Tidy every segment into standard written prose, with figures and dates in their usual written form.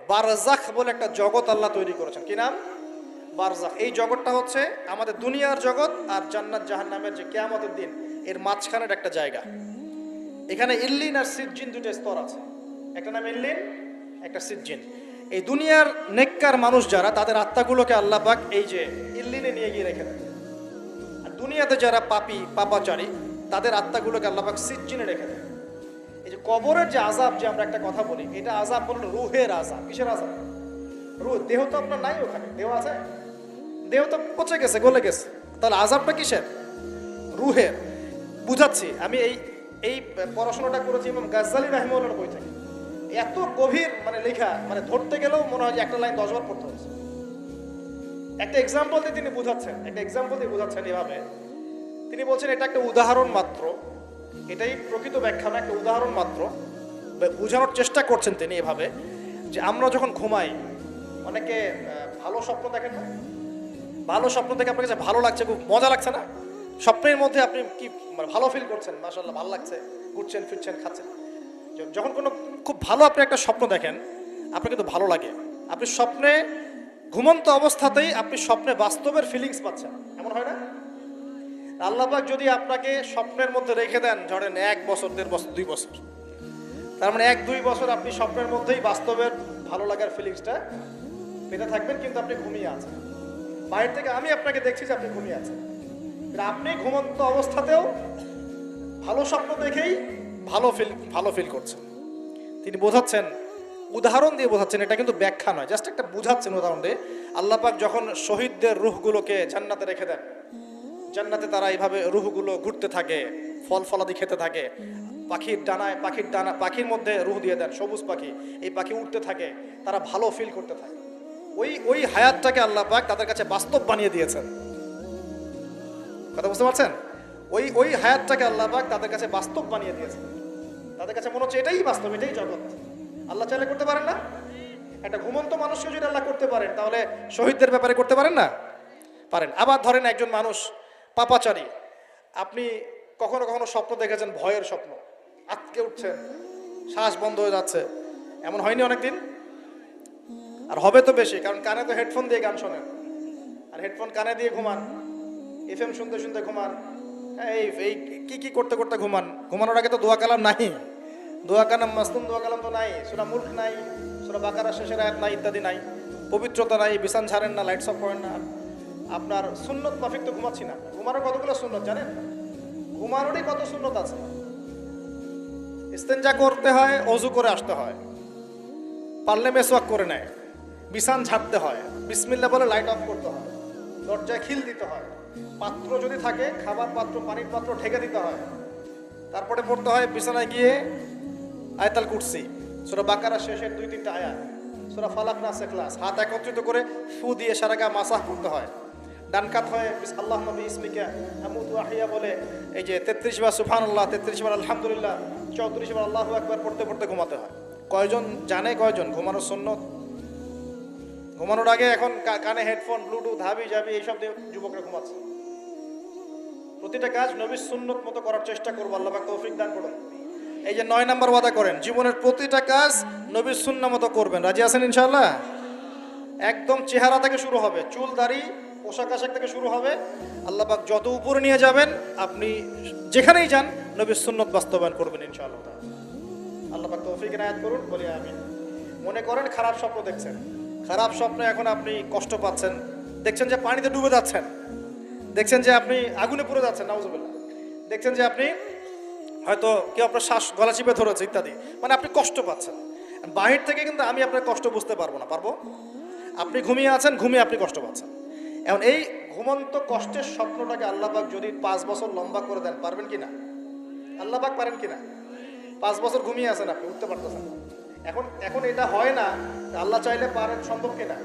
বারজাখ বলে একটা জগৎ আল্লাহ তৈরি করেছেন। কি নাম? বারজাখ। এই জগৎটা হচ্ছে আমাদের দুনিয়ার জগৎ আর জান্নাত জাহান্নামের যে কিয়ামতের দিন এর মাঝখানের একটা জায়গা। এখানে ইল্লিন আর সিজ্জিন দুটো স্তর আছে, একটা নাম ইল্লিন, একটা সিজ্জিন। এই দুনিয়ার নেককার মানুষ যারা, তাদের আত্মাগুলোকে আল্লাহ পাক এই যে ইল্লিনে নিয়ে গিয়ে রেখে দেন। আর দুনিয়াতে যারা পাপী পাপাচারী, তাদের আত্মাগুলোকে আল্লাহ পাক সিজ্জিনে রেখে দেন। এই যে কবরের যে আযাব, যে আমরা একটা কথা বলি, এটা আযাব হলো রুহের আযাব। কিসের আযাব? রুহ। দেহ তো আপনার নাই ওখানে, দেহ আছে? দেহ তো পচে গেছে, গলে গেছে। তাহলে আযাবটা কিসের? রুহের। বুঝাচ্ছি, আমি এই পড়াশোনাটা করেছি ইমাম গাজ্জালী রাহিমাহুল্লাহর বই থেকে। এত গভীর মানে লেখা, মানে ধরতে গেলেও মনে হয় যে একটা লাইন 10 বার পড়তে হচ্ছে। একটা এক্সাম্পল দিয়ে তিনি বুঝাচ্ছেন, এভাবে তিনি বলছেন এটা একটা উদাহরণ মাত্র, এটাই প্রকৃত ব্যাখ্যা না, একটা উদাহরণ মাত্র। বোঝানোর চেষ্টা করছেন তিনি এভাবে যে আমরা যখন ঘুমাই, অনেকে ভালো স্বপ্ন দেখেন না? ভালো স্বপ্ন দেখে আপনার কাছে ভালো লাগছে, খুব মজা লাগছে না? স্বপ্নের মধ্যে আপনি কি মানে ভালো ফিল করছেন, মাশাআল্লাহ ভালো লাগছে, ঘুরছেন ফিরছেন খাচ্ছেন। যখন কোনো খুব ভালো আপনি একটা স্বপ্ন দেখেন, আপনার কিন্তু ভালো লাগে। আপনি স্বপ্নে ঘুমন্ত অবস্থাতেই আপনি স্বপ্নে বাস্তবের ফিলিংস পাচ্ছেন, এমন হয় না? আল্লাহ পাক যদি আপনাকে স্বপ্নের মধ্যে রেখে দেন, ধরেন 1 বছর 1.5 বছর 2 বছর, তার মানে 1-2 বছর আপনি স্বপ্নের মধ্যেই বাস্তবের ভালো লাগার ফিলিংসটা পেতে থাকবেন, কিন্তু আপনি ঘুমিয়ে আছেন। বাইরে থেকে আমি আপনাকে দেখছি যে আপনি ঘুমিয়ে আছেন, আপনি ঘুমন্ত অবস্থাতেও ভালো স্বপ্ন দেখেই ভালো ফিল করছেন। তিনি বোঝাচ্ছেন, উদাহরণ দিয়ে বোঝাচ্ছেন, এটা কিন্তু ব্যাখ্যা নয়, জাস্ট একটা বুঝাচ্ছেন উদাহরণ দিয়ে। আল্লাহ পাক যখন শহীদদের রূহগুলোকে জান্নাতে রেখে দেন, জান্নাতে তারা এইভাবে রূহগুলো ঘুরতে থাকে, ফল ফলাদি খেতে থাকে, পাখির মধ্যে রূহ দিয়ে দেন, সবুজ পাখি, এই পাখি উঠতে থাকে, তারা ভালো ফিল করতে থাকে। ওই হায়াতটাকে আল্লাহ পাক তাদের কাছে বাস্তব বানিয়ে দিয়েছেন। কথা বুঝতে পারছেন? ওই হায়াতটাকে আল্লাহ পাক তাদের কাছে বাস্তব বানিয়ে দিয়েছেন। তাদের কাছে মনে হচ্ছে এটাই বাস্তব, এটাই জগৎ। আল্লাহ চাইলে করতে পারেন না? একটা ঘুমন্ত মানুষকে যদি আল্লাহ করতে পারেন, তাহলে শহীদদের ব্যাপারে করতে পারেন না? পারেন। আবার ধরেন একজন মানুষ পাপাচারী, আপনি কখনো কখনো স্বপ্ন দেখেছেন, ভয়ের স্বপ্ন, আটকে উঠছেন, শ্বাস বন্ধ হয়ে যাচ্ছে, এমন হয়নি অনেকদিন? আর হবে তো বেশি, কারণ কানে তো হেডফোন দিয়ে গান শোনেন, আর হেডফোন কানে দিয়ে ঘুমান, এফএম শুনতে শুনতে ঘুমান, এই কি করতে করতে ঘুমান। ঘুমানোর আগে তো দোয়া কালাম নাই, দোয়া কালাম মাসনুন দোয়া কালাম তো নাই, সূরা মুলক নাই, সূরা বাকারা শেষের আয়াত নাই, ইত্যাদি নাই, পবিত্রতা নাই, বিছান ছাড়েন না, লাইটস অফ করেন না। আপনার সুন্নত মাফিক তো ঘুমাচ্ছি না। ঘুমানোর কতগুলো সুন্নত জানেন? ঘুমানোরই কত সুন্নত আছে। ইস্তেঞ্জা করতে হয়, ওযু করে আসতে হয়, পারলে মেসওয়াক করে নেয়, বিছান ঝাড়তে হয়, বিসমিল্লাহ বলে লাইট অফ করতে হয়, দরজায় খিল দিতে হয়, পাত্র যদি থাকে খাবার পাত্র, পানির পাত্র ঢেকে দিতে হয়, তারপরে পড়তে হয় বিছানায় গিয়ে আয়াতুল কুরসি, সূরা বাকারা শেষের 2-3টা আয়াত, সূরা ফালাক নাস ইখলাস, হাত একত্রিত করে ফু দিয়ে সারা গা মাসাহ করতে হয়। ডান কাত হয়ে আল্লাহুম্মা বিইসমিকা আমুতু ওয়া আহইয়া বলে এই যে 33 বার সুবহানাল্লাহ, 33 বার আলহামদুলিল্লাহ, 34 বার আল্লাহু আকবার পড়তে পড়তে ঘুমাতে হয়। কয়জন জানে কয়জন ঘুমানোর সুন্নত? ঘুমানোর আগে এখন কানে হেডফোন, ব্লুটুথ, হাবি জাবি এইসব দিয়ে যুবকরা ঘুমাচ্ছে। প্রতিটা কাজ নবীর সুন্নত মতো করার চেষ্টা করবো, আল্লাহ পাক তৌফিক দান করুন। এই যে 9 নম্বর ওয়াদা করেন, জীবনের প্রতিটা কাজ নবীর সুন্নাহ মতো করবেন। রাজি আছেন ইনশাআল্লাহ? একদম চেহারা থেকে শুরু হবে, চুল দাড়ি পোশাক আশাক থেকে শুরু হবে। আল্লাহ পাক যত উপরে নিয়ে যাবেন, আপনি যেখানেই যান নবীর সুন্নত বাস্তবায়ন করবেন ইনশাআল্লাহ। আল্লাহ পাক তৌফিক এনায়েত করুন, বলি আমিন। মনে করেন খারাপ স্বপ্ন দেখছেন, খারাপ স্বপ্নে এখন আপনি কষ্ট পাচ্ছেন, দেখছেন যে পানিতে ডুবে যাচ্ছেন, দেখছেন যে আপনি আগুনে পুড়ে যাচ্ছেন, নাউজুবিল্লাহ, দেখছেন যে আপনি হয়তো কেউ আপনার শ্বাস গলা চিপে ধরেছে ইত্যাদি, মানে আপনি কষ্ট পাচ্ছেন। বাহির থেকে কিন্তু আমি আপনার কষ্ট বুঝতে পারবো না, পারবো? আপনি ঘুমিয়ে আছেন, ঘুমিয়ে আপনি কষ্ট পাচ্ছেন। এখন এই ঘুমন্ত কষ্টের স্বপ্নটাকে আল্লাহ পাক যদি 5 বছর লম্বা করে দেন, পারবেন কিনা? আল্লাহ পাক পারেন কিনা? 5 বছর ঘুমিয়ে আছেন আপনি, উঠতে পারতেছেন। এখন এটা হয় না, আল্লাহ চাইলে পারেন, সম্ভব কিনা?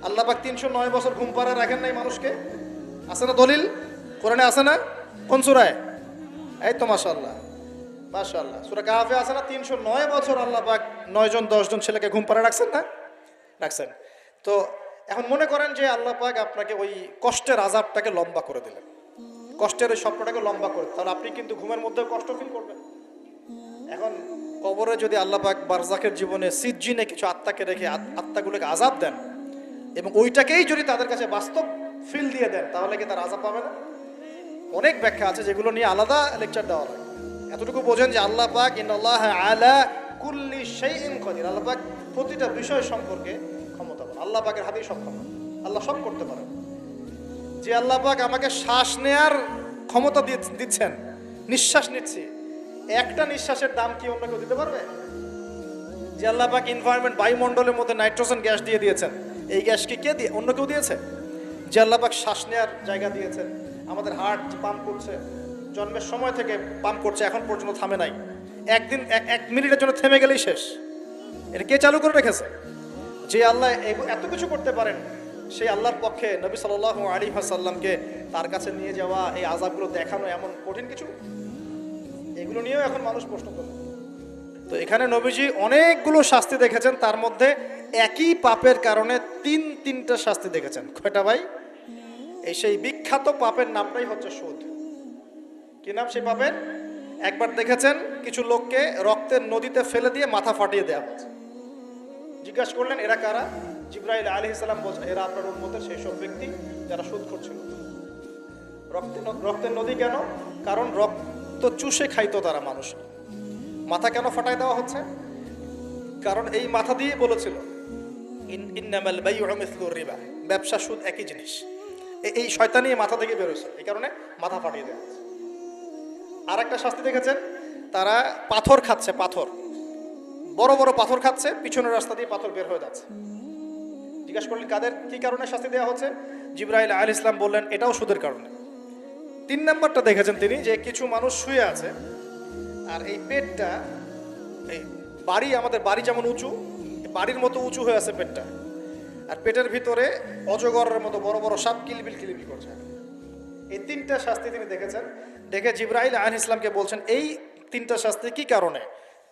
আল্লাহ পাক 309 বছর ঘুম পাড়া রাখেন নাই মানুষকে, আছে না দলিল? কোরআনে আছে না? কোন সূরায়? এই তো মাশাআল্লাহ, মাশাআল্লাহ, সূরা কাহফে আছে না? 309 বছর আল্লাহ পাক 9 জন 10 জন ছেলেকে ঘুম পাড়া রাখছেন না? রাখছেন। তো এখন মনে করেন যে আল্লাহ পাক আপনাকে ওই কষ্টের আযাবটাকে লম্বা করে দিলেন, কষ্টের ওই স্বপ্নটাকে লম্বা করে, তাহলে আপনি কিন্তু ঘুমের মধ্যেও কষ্ট ফিল করবেন। এখন কবরে যদি আল্লাহ পাক বারজাখের জীবনে সিজ্জিনে কিছু আত্মাকে রেখে আত্মাগুলোকে আযাব দেন এবং ওইটাকেই যদি তাদের কাছে বাস্তব ফিল দিয়ে দেন, তাহলে কি তার আযাব পাবে না? অনেক ব্যাখ্যা আছে যেগুলো নিয়ে আলাদা লেকচার দেওয়া লাগে। এতটুকু বোঝেন যে আল্লাহ পাক ইন্নাল্লাহ আলা কুল্লি শাইইন কাদির, আল্লাহ পাক প্রতিটা বিষয় সম্পর্কে ক্ষমতাবান। আল্লাহ পাকের হাতেই সব ক্ষমতা, আল্লাহ সব করতে পারেন। যে আল্লাহ পাক আমাকে শ্বাস নেয়ার ক্ষমতা দিচ্ছেন, নিঃশ্বাস নিচ্ছি, একটা নিঃশ্বাসের দাম কি অন্য কেউ দিতে পারবে? যে আল্লাহ পাক এনভায়রনমেন্ট, বায়ুমণ্ডলের মধ্যে নাইট্রোজেন গ্যাস দিয়ে দিয়েছেন, এই গ্যাস কি কে দিয়ে, অন্য কেউ দিয়েছে? যে আল্লাহ পাক শ্বাস নেওয়ার জায়গা দিয়েছেন, আমাদের হার্ট পাম্প করছে, জন্মের সময় থেকে পাম্প করছে, এখন পর্যন্ত থামে নাই, একদিন এক মিনিটের জন্য থেমে গেলেই শেষ। এটা কে চালু করে রেখেছে? যে আল্লাহ এত কিছু করতে পারেন, সেই আল্লাহর পক্ষে নবী সাল্লাল্লাহু আলাইহি ওয়াসাল্লামকে তার কাছে নিয়ে যাওয়া, এই আযাবগুলো দেখানো এমন কঠিন কিছু? এগুলো নিয়েও এখন মানুষ প্রশ্ন করে। তো এখানে নবীজি অনেকগুলো শাস্তি দেখেছেন, তার মধ্যে একই পাপের কারণে তিনটা শাস্তি দেখেছেন। কয়টা ভাই? এই সেই বিখ্যাত পাপের নামটাই হচ্ছে সুদ। কি নাম সেই পাপের? একবার দেখেছেন কিছু লোককে রক্তের নদীতে ফেলে দিয়ে মাথা ফাটিয়ে দেওয়া হচ্ছে। জিজ্ঞাসা করলেন এরা কারা? জিবরাইল আলাইহিস সালাম বলছেন এরা আপনার উম্মতের সেই সব ব্যক্তি যারা সুদ করছিল। রক্তের নদী কেন? কারণ রক্ত চুষে খাইতো তারা মানুষ। মাথা কেন ফাটায় দেওয়া হচ্ছে? কারণ এই মাথা দিয়ে বলেছিল ইন্নামাল বাইউ মিসলুর রিবা, ব্যবসা সুদ একই জিনিস। এই শয়তানি মাথা থেকে বেরোছে, এই কারণে মাথা ফাটিয়ে দেওয়া হচ্ছে। আর একটা শাস্তি দেখেছেন, তারা পাথর খাচ্ছে, পাথর, বড় বড় পাথর খাচ্ছে, পিছনের রাস্তা দিয়ে পাথর বের হয়ে যাচ্ছে। জিজ্ঞাসা করলেন কাদের কি কারণে শাস্তি দেওয়া হচ্ছে? জিবরাইল আলাইহিস সালাম বললেন এটাও সুদের কারণে। 3 নম্বরটা দেখেছেন তিনি, যে কিছু মানুষ শুয়ে আছে আর এই পেটটা, এই বাড়ি, আমাদের বাড়ি যেমন উঁচু, বাড়ির মতো উঁচু হয়ে আছে পেটটা, আর পেটের ভিতরে অজগরের মতো বড় বড় সাপ কিলবিল কিলবিল করছে। এই 3টা শাস্তি তিনি দেখেছেন। দেখে জিবরাইল আলাইহিস সালামকে বলছেন এই 3টা শাস্তি কি কারণে?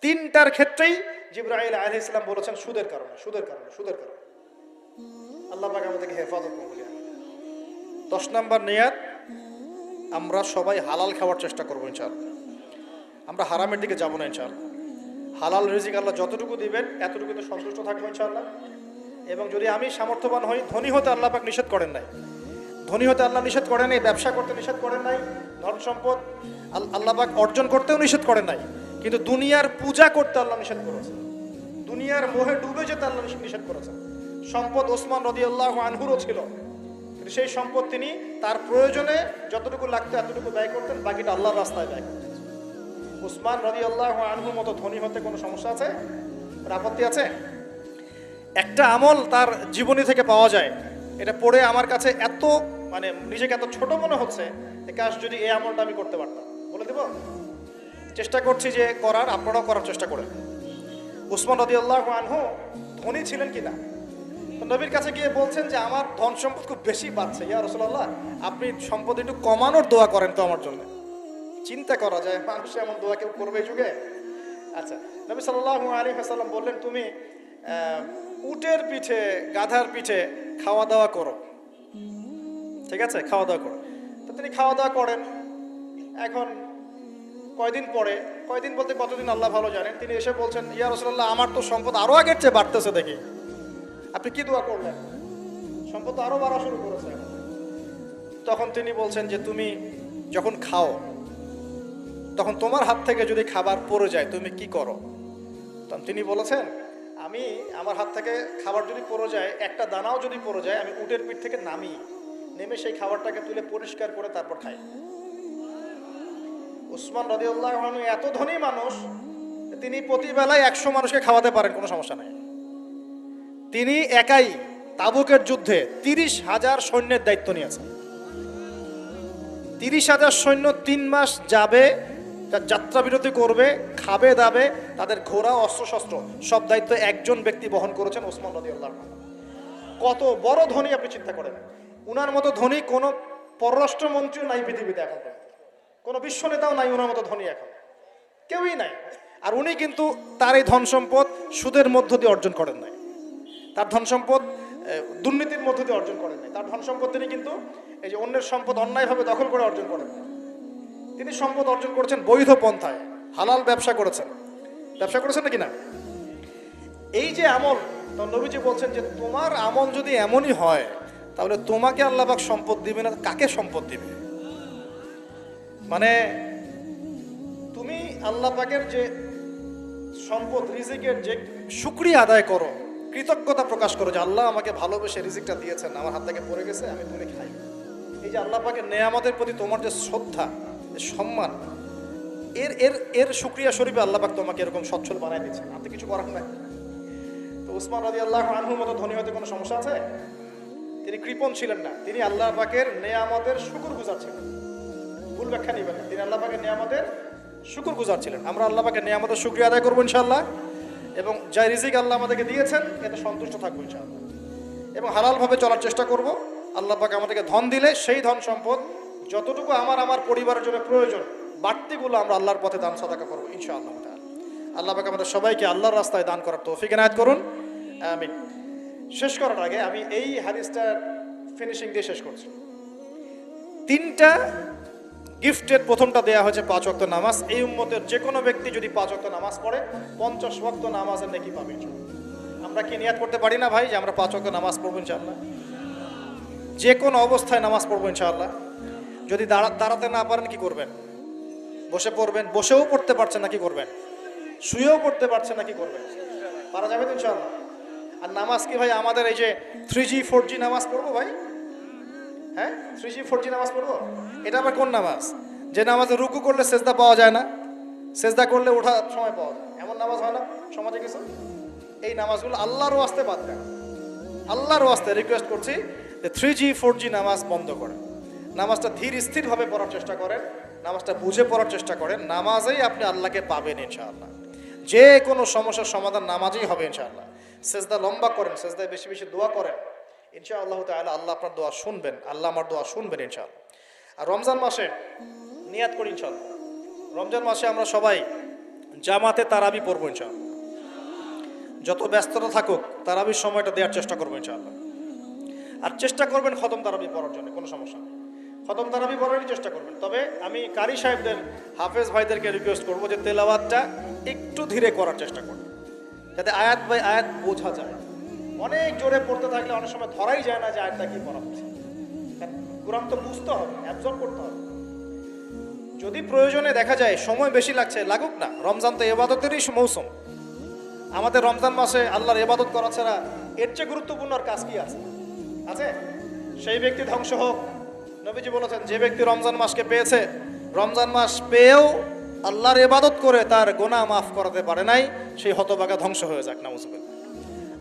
3টার ক্ষেত্রেই জিবরাইল আলাইহিস সালাম বলেছেন সুদের কারণে, সুদের কারণে, সুদের কারণে। আল্লাহ পাক আমাদেরকে হেফাজত করুন। 10 নম্বর নিয়াত, আমরা সবাই হালাল খাওয়ার চেষ্টা করবো ইনশাআল্লাহ। আমরা হারামের দিকে যাব না ইনশাআল্লাহ। হালাল রিজিক আল্লাহ যতটুকু দিবেন এতটুকুতে সন্তুষ্ট থাকবো ইনশাআল্লাহ। এবং যদি আমি সামর্থ্যবান হই, ধনী হতে আল্লাহ পাক নিষেধ করেন নাই, ধনী হতে আল্লাহ নিষেধ করেন নাই, ব্যবসা করতে নিষেধ করেন নাই, ধন সম্পদ আল্লাহ পাক অর্জন করতেও নিষেধ করেন নাই, কিন্তু দুনিয়ার পূজা করতে আল্লাহ নিষেধ করেছেন, দুনিয়ার মোহে ডুবে যেতে আল্লাহ নিষেধ করেছেন। সম্পদ ওসমান রাদিয়াল্লাহু আনহুরও ছিল, কিন্তু সেই সম্পদ তিনি তার প্রয়োজনে যতটুকু লাগতো এতটুকু ব্যয় করতেন, বাকিটা আল্লাহর রাস্তায় ব্যয় করতেন। ওসমান রাদিয়াল্লাহু আনহুর মতো ধনী হতে কোনো সমস্যা আছে? আপত্তি আছে? একটা আমল তার জীবনী থেকে পাওয়া যায়, এটা পড়ে আমার কাছে এত মানে নিজেকে এত ছোট মনে হচ্ছে, কাশ যদি এই আমলটা আমি করতে পারতাম। বলে দেব, চেষ্টা করছি যে করার, আপনারাও করার চেষ্টা করেন। ওসমান রাদিয়াল্লাহু আনহু ধনী ছিলেন কিনা, নবীর কাছে গিয়ে বলছেন যে আমার ধন সম্পদ খুব বেশি বাড়ছে, ইয়া রাসূলুল্লাহ আপনি সম্পদ একটু কমানোর দোয়া করেন তো আমার জন্য। চিন্তা করা যায় মানুষ এমন দোয়া কেউ করবে এই যুগে? আচ্ছা, নবী সাল্লাল্লাহু আলাইহি ওয়াসাল্লাম বললেন তুমি উটের পিঠে, গাধার পিঠে খাওয়া দাওয়া করো, ঠিক আছে, খাওয়া দাওয়া করো। তো তিনি খাওয়া দাওয়া করেন। এখন কয়দিন পরে, কয়দিন বলতে কতদিন আল্লাহ ভালো জানেন, তিনি এসে বলছেন ইয়া রাসূলুল্লাহ আমার তো সম্পদ আরো আগের চেয়ে বাড়তেছে, দেখি আপনি কি দোয়া করলেন? সম্পদ তো আরো বাড়া শুরু করেছে। তখন তিনি বলছেন যে তুমি যখন খাও তখন তোমার হাত থেকে যদি খাবার পড়ে যায় তুমি কি করো? তখন তিনি বলেছেন আমি, আমার হাত থেকে খাবার যদি পড়ে যায়, একটা দানাও যদি পড়ে যায়, আমি উটের পিঠ থেকে নেমে সেই খাবারটাকে তুলে পরিষ্কার করে তারপর খাই। উসমান রাদিয়াল্লাহু আনহু এত ধনী মানুষ, তিনি প্রতিবেলায় 100 মানুষকে খাওয়াতে পারেন, কোনো সমস্যা নাই। তিনি একাই তাবুকের যুদ্ধে 30,000 সৈন্যের দায়িত্ব নিয়েছেন। 30,000 সৈন্য 3 মাস যাবে, যাত্রা বিরতি করবে, খাবে দাবে, তাদের ঘোড়া অস্ত্রশস্ত্র সব দায়িত্ব একজন ব্যক্তি বহন করেছেন, ওসমান রাদিয়াল্লাহু আনহু। কত বড় ধনী আপনি চিন্তা করেন। উনার মতো ধনী কোনো পররাষ্ট্রমন্ত্রীও নাই পৃথিবীতে, এখন কোনো বিশ্ব নেতাও নাই উনার মতো ধনী, এখন কেউই নাই। আর উনি কিন্তু তার এই ধন সম্পদ সুদের মধ্য দিয়ে অর্জন করেন নাই, তার ধন সম্পদ দুর্নীতির মধ্য দিয়ে অর্জন করেন নাই। তার ধন সম্পদ তিনি কিন্তু এই যে অন্যের সম্পদ অন্যায়ভাবে দখল করে অর্জন করেন নাই। তিনি সম্পদ অর্জন করেছেন বৈধ পন্থায়, হালাল ব্যবসা করেছেন। ব্যবসা করেছেন নাকি না? এই যে আমল, তো নবীজি বলছেন যে তোমার আমল যদি এমনই হয় তাহলে তোমাকে আল্লাহ পাক সম্পদ দিবে না, কাকে সম্পদ দিবে? মানে তুমি আল্লাহ পাকের যে সম্পদ, রিজিকের যে শুকরিয়া আদায় করো, কৃতজ্ঞতা প্রকাশ করো যে আল্লাহ আমাকে ভালোবেসে রিজিকটা দিয়েছেন, আমার হাত থেকে পড়ে গেছে, আমি তুলে খাই। এই যে আল্লাহ পাকের নেয়ামতের প্রতি তোমার যে শ্রদ্ধা, সম্মান, এর এর এর শুকরিয়া স্বরূপে আল্লাহ পাক তোমাকে এরকম সচ্ছল বানাই দিচ্ছেন, আপনি কিছু করার নাই। তো উসমান রাদিয়াল্লাহু আনহুর মতো ধনী হতে কোনো সমস্যা আছে? তিনি কৃপণ ছিলেন না, তিনি আল্লাহ পাকের নেয়ামতের শুকরগুজার ছিলেন। ভুল ব্যাখ্যা নেবেন না, তিনি আল্লাহ পাকের নেয়ামতের শুকরগুজার ছিলেন। আমরা আল্লাহ পাকের নেয়ামতের শুকরিয়া আদায় করবো ইনশাআল্লাহ, এবং যা রিজিক আল্লাহ আমাদেরকে দিয়েছেন এতে সন্তুষ্ট থাকবো ইনশাআল্লাহ, এবং হালালভাবে চলার চেষ্টা করব। আল্লাহ পাক আমাদেরকে ধন দিলে সেই ধন সম্পদ যতটুকু আমার পরিবারের জন্য প্রয়োজন, বাড়তিগুলো আমরা আল্লাহর পথে দান সাদাকা করবো ইনশাআল্লাহ তাআলা। আল্লাহ পাক আমাদের সবাইকে আল্লাহর রাস্তায় দান করার তৌফিক এনায়েত করুন, আমিন। শেষ করার আগে আমি এই হাদিসটার ফিনিশিং দিয়ে শেষ করছি। 3টা গিফটের প্রথমটা দেয়া হয়েছে 5 ওয়াক্ত নামাজ। এই উম্মতের যে কোনো ব্যক্তি যদি 5 ওয়াক্ত নামাজ পড়ে 50 ওয়াক্ত নামাজের নেকি পাবে ইনশাআল্লাহ। আমরা কি নিয়াত করতে পারি না ভাই যে আমরা 5 ওয়াক্ত নামাজ পড়বো ইনশাআল্লাহ? যে কোনো অবস্থায় নামাজ পড়বো ইনশাআল্লাহ। যদি দাঁড়াতে না পারেন কি করবেন? বসে পড়বেন। বসেও পড়তে পারছেন না কি করবেন? শুয়েও পড়তে পারছেন না কি করবেন? পারা যাবে তো ইনশাআল্লাহ। আর নামাজ কি ভাই আমাদের এই যে 3G 4G নামাজ পড়বো ভাই? হ্যাঁ, 3G 4G নামাজ পড়বো? এটা আবার কোন নামাজ যে নামাজে রুকু করলে সেজদা পাওয়া যায় না, সেজদা করলে ওঠার সময় পাওয়া যায়? এমন নামাজ হয় না সমাজে কিছু? এই নামাজগুলো আল্লাহর ওয়াস্তে বাদ দেন। আল্লাহর ওয়াস্তে রিকোয়েস্ট করছি যে 3G 4G নামাজ বন্ধ করেন। নামাজটা ধীর স্থিরভাবে পড়ার চেষ্টা করেন, নামাজটা বুঝে পড়ার চেষ্টা করেন। নামাজেই আপনি আল্লাহকে পাবেন ইনশাআল্লাহ। যে কোনো সমস্যার সমাধান নামাজেই হবে ইনশাআল্লাহ। সেজদা লম্বা করেন, সেজদায় বেশি বেশি দোয়া করেন, ইনশাআল্লাহ তাআলা আল্লাহ আপনার দোয়া শুনবেন, আল্লাহ আমার দোয়া শুনবেন ইনশাআল্লাহ। আর রমজান মাসে নিয়াত করি ইনশাআল্লাহ, রমজান মাসে আমরা সবাই জামাতে তারাবি পড়বো ইনশাআল্লাহ। যত ব্যস্ততা থাকুক তারাবির সময়টা দেওয়ার চেষ্টা করবো ইনশাআল্লাহ। আর চেষ্টা করবেন খতম তারাবি পড়ার জন্য, কোনো সমস্যা নেই, খতম তারাবি পড়ারই চেষ্টা করবেন। তবে আমি কারি সাহেবদের, হাফেজ ভাইদেরকে রিকোয়েস্ট করবো যে তেলাওয়াতটা একটু ধীরে করার চেষ্টা করুন, যাতে আয়াত বাই আয়াত বোঝা যায়। অনেক জোরে পড়তে থাকলে অনেক সময় ধরাই যায় না যে আয়াতটা কি পড়া হচ্ছে। কুরআন তো বুঝতে হবে, অ্যাবজর্ব করতে হবে। যদি প্রয়োজনে দেখা যায় সময় বেশি লাগছে, লাগুক না। রমজান তো ইবাদতেরই মৌসুম। আমাদের রমজান মাসে আল্লাহর ইবাদত করা ছাড়া এর চেয়ে গুরুত্বপূর্ণ আর কাজ কি আছে? আছে? সেই ব্যক্তি ধ্বংস হোক। নবীজি বলেছেন যে ব্যক্তি রমজান মাসকে পেয়েছে, রমজান মাস পেয়েও আল্লাহর ইবাদত করে তার গুনাহ মাফ করাতে পারে নাই, সেই হতভাগা ধ্বংস হয়ে যাক, নাউজুবিল্লাহ।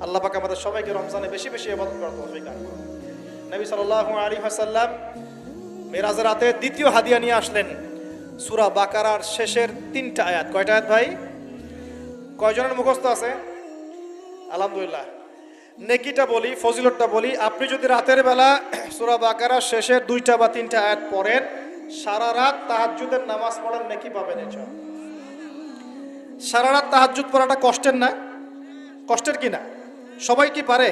আল্লাহ পাক আমাদের সবাইকে রমজানে বেশি বেশি ইবাদত করার তৌফিক দান করুন। নবী সাল্লাল্লাহু আলাইহি ওয়াসাল্লাম মেরাজ রাতে দ্বিতীয় হাদিয়া নিয়ে আসলেন, সূরা বাকারার শেষের 3টা আয়াত। কয়টা আয়াত ভাই? কয়জনের মুখস্থ আছে? আলহামদুলিল্লাহ। নেকিটা বলি, ফজিলতটা বলি। আপনি যদি রাতের বেলা সূরা বাকারার শেষের 2টা বা 3টা আয়াত পড়েন, সারা রাত তাহাজ্জুদের নামাজ পড়েন, নেকি পাবেন ইনশাআল্লাহ। সারা রাত তাহাজ্জুদ পড়াটা কষ্টের না? কষ্টের কি না? সবাই কি পারে?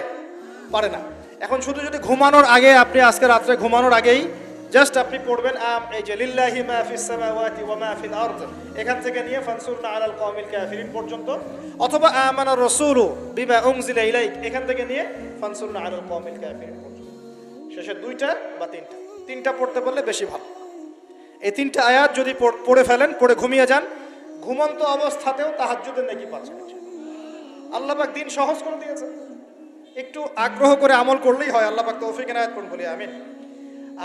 পারে না। এখন শুধু যদি ঘুমানোর আগে, আপনি আজকে রাত্রে ঘুমানোর আগেই জাস্ট আপনি পড়বেন এই যে লিল্লাহি মা ফিস সামাওয়াতি ওয়া মা ফিল আরদ, এখান থেকে নিয়ে ফানসুরনা আলাল কওমিল কাফিরিন পর্যন্ত, অথবা আমানার রাসূলু বিমা উনজিলা ইলাইক, এখান থেকে নিয়ে ফানসুরনা আলাল কওমিল কাফিরিন পর্যন্ত। শেষের 2টা বা 3টা পড়তে পারলে বেশি ভালো। এই 3টা আয়াত যদি পড়ে ফেলেন, পড়ে ঘুমিয়ে যান, ঘুমন্ত অবস্থাতেও তাহাজ্জুদের নেকি পাচ্ছেন। আল্লাহ পাক দিন সহজ করে দিয়েছে, একটু আগ্রহ করে আমল করলেই হয়। আল্লাহ পাক তৌফিক এনায়েত করুন বলি আমিন।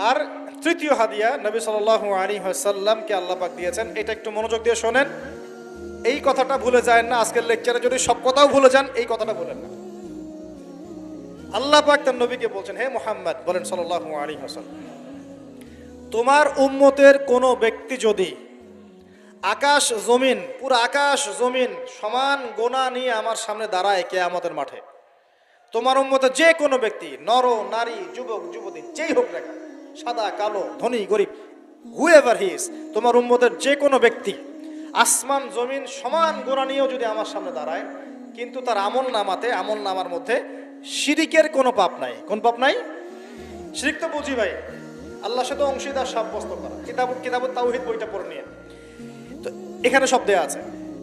আর তৃতীয় হাদিয়া নবী সাল্লাল্লাহু আলাইহি ওয়াসাল্লামকে আল্লাহ পাক দিয়েছেন, এটা একটু মনোযোগ দিয়ে শোনেন। এই কথাটা ভুলে যায় না। আজকের লেকচারে যদি সব কথাও ভুলে যান, এই কথাটা ভুলেন না। আল্লাহ পাক তার নবীকে বলছেন, হে মুহাম্মদ, বলেন সাল্লাল্লাহু আলাইহি ওয়াসাল্লাম, তোমার উম্মতের কোনো ব্যক্তি যদি আকাশ জমিন, পুরো আকাশ জমিন সমান গোনা নিয়ে আমার সামনে দাঁড়ায় কিয়ামতের মাঠে, তোমার উম্মতের যে কোনো ব্যক্তি, নর নারী, যুবক যুবতী, যেই হোক না, সাদা কালো, ধনী গরিব, হুএভার হি ইজ, তোমার উম্মতের যে কোনো ব্যক্তি আসমান জমিন সমান গোনা নিয়েও যদি আমার সামনে দাঁড়ায়, কিন্তু তার আমল নামার মধ্যে শিরিকের কোনো পাপ নাই। কোন পাপ নাই? শিরিক তো বুঝি ভাই, আল্লাহর সাথে অংশীদার সাব্যস্ত করা। কিতাবুত তাওহীদ বইটা পড়ে নিয়ে, তো এখানে সব দেয়া আছে।